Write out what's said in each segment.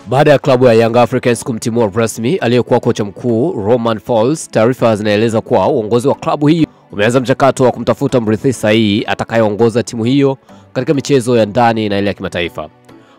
Baada ya klabu ya Young Africans kumtimua rasmi aliyekuwa kocha mkuu Romain Folz, taarifa zinaeleza kuwa uongozi wa klabu hiyo umeanza mchakato wa kumtafuta mrithi sahihi atakayeongoza timu hiyo katika michezo ya ndani na ile ya kimataifa.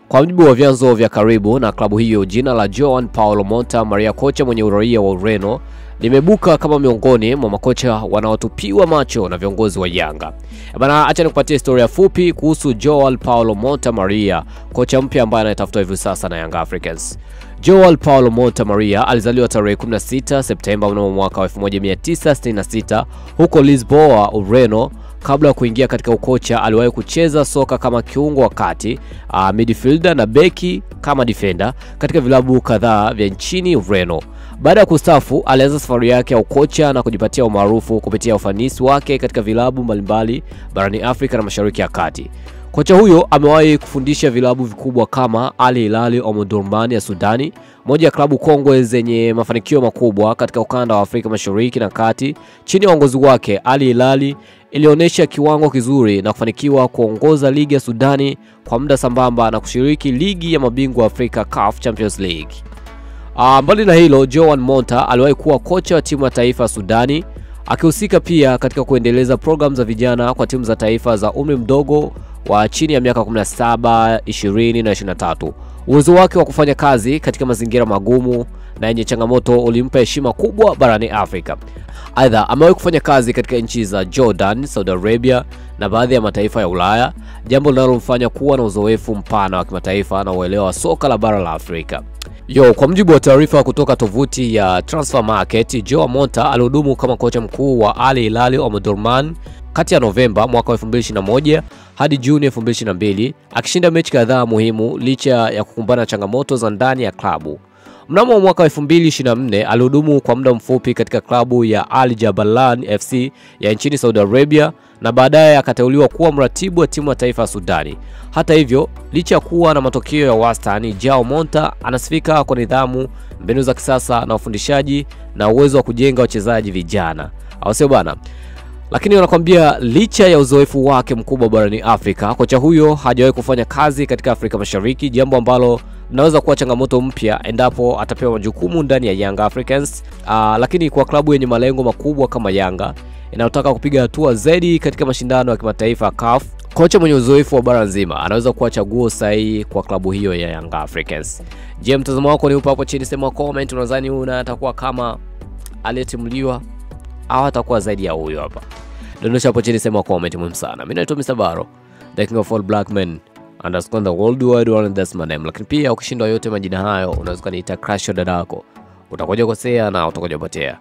Kwa mujibu wa vyanzo vya karibu na klabu hiyo, jina la João Paulo Monta Maria, kocha mwenye uraia wa Ureno, limebuka kama miongoni mwa makocha wanaotupiwa macho na viongozi wa Yanga. Bana, acha nikupatie historia fupi kuhusu João Paulo Monta Maria, kocha mpya ambaye anatafuta hivi sasa na Young Africans. João Paulo Monta Maria alizaliwa tarehe 16 Septemba mwaka 1966 huko Lisboa, Ureno. Kabla ya kuingia katika ukocha, aliwahi kucheza soka kama kiungo wa kati, midfielder na beki kama defender katika vilabu kadhaa vya nchini Ureno. Baada ya kustaafu, alianza safari yake ya ukocha na kujipatia umaarufu kupitia ufanisi wake katika vilabu mbalimbali barani Afrika na Mashariki ya Kati. Kocha huyo amewahi kufundisha vilabu vikubwa kama Al Hilal Omdurman ya Sudani, moja ya klabu kongwe zenye mafanikio makubwa katika ukanda wa Afrika Mashariki na Kati. Chini ya uongozi wake, Al Hilal ilionyesha kiwango kizuri na kufanikiwa kuongoza ligi ya Sudani kwa muda sambamba na kushiriki ligi ya mabingwa Afrika CAF Champions League. Mbali na hilo, João Monta aliwahi kuwa kocha wa timu ya taifa ya Sudani, akihusika pia katika kuendeleza programu za vijana kwa timu za taifa za umri mdogo wa chini ya miaka 17, 20 na 23. Uwezo wake wa kufanya kazi katika mazingira magumu na yenye changamoto ulimpa heshima kubwa barani Afrika. Aidha, amewahi kufanya kazi katika nchi za Jordan, Saudi Arabia na baadhi ya mataifa ya Ulaya, jambo linalomfanya kuwa na uzoefu mpana wa kimataifa na uelewa wa soka la bara la Afrika. Kwa mujibu wa taarifa kutoka tovuti ya Transfer Market, João Monta alihudumu kama kocha mkuu wa Al Hilal Omdurman kati ya Novemba mwaka 2021 hadi Juni 2022, akishinda mechi kadhaa muhimu licha ya kukumbana na changamoto za ndani ya klabu. Mnamo mwaka 2024 alihudumu kwa muda mfupi katika klabu ya Al Jabalan FC ya nchini Saudi Arabia na baadaye akateuliwa kuwa mratibu wa timu ya taifa ya Sudani. Hata hivyo, licha ya kuwa na matokeo ya wastani, João Monta anasifika kwa nidhamu, mbinu za kisasa na ufundishaji na uwezo wa kujenga wachezaji vijana. Au sio bana? Lakini wanakuambia licha ya uzoefu wake mkubwa barani Afrika, kocha huyo hajawahi kufanya kazi katika Afrika Mashariki, jambo ambalo linaweza kuwa changamoto mpya endapo atapewa majukumu ndani ya Young Africans. Lakini kwa klabu yenye malengo makubwa kama Yanga inayotaka kupiga hatua zaidi katika mashindano ya kimataifa CAF, kocha mwenye uzoefu wa bara nzima anaweza kuwa chaguo sahihi kwa klabu hiyo ya Young Africans. Je, mtazamo wako ni upo hapo chini, sema comment. Unadhani atakuwa kama aliyetimuliwa au atakuwa zaidi ya huyo hapa? Dondosha hapo chini, sema comment, muhimu sana. Mimi naitwa Mr. Baro, the king of all black men _ the world wide world, that's my name. Lakini pia ukishindwa yote majina hayo, unaweza kuniita crush dadako. Utakoja kosea na utakoja potea.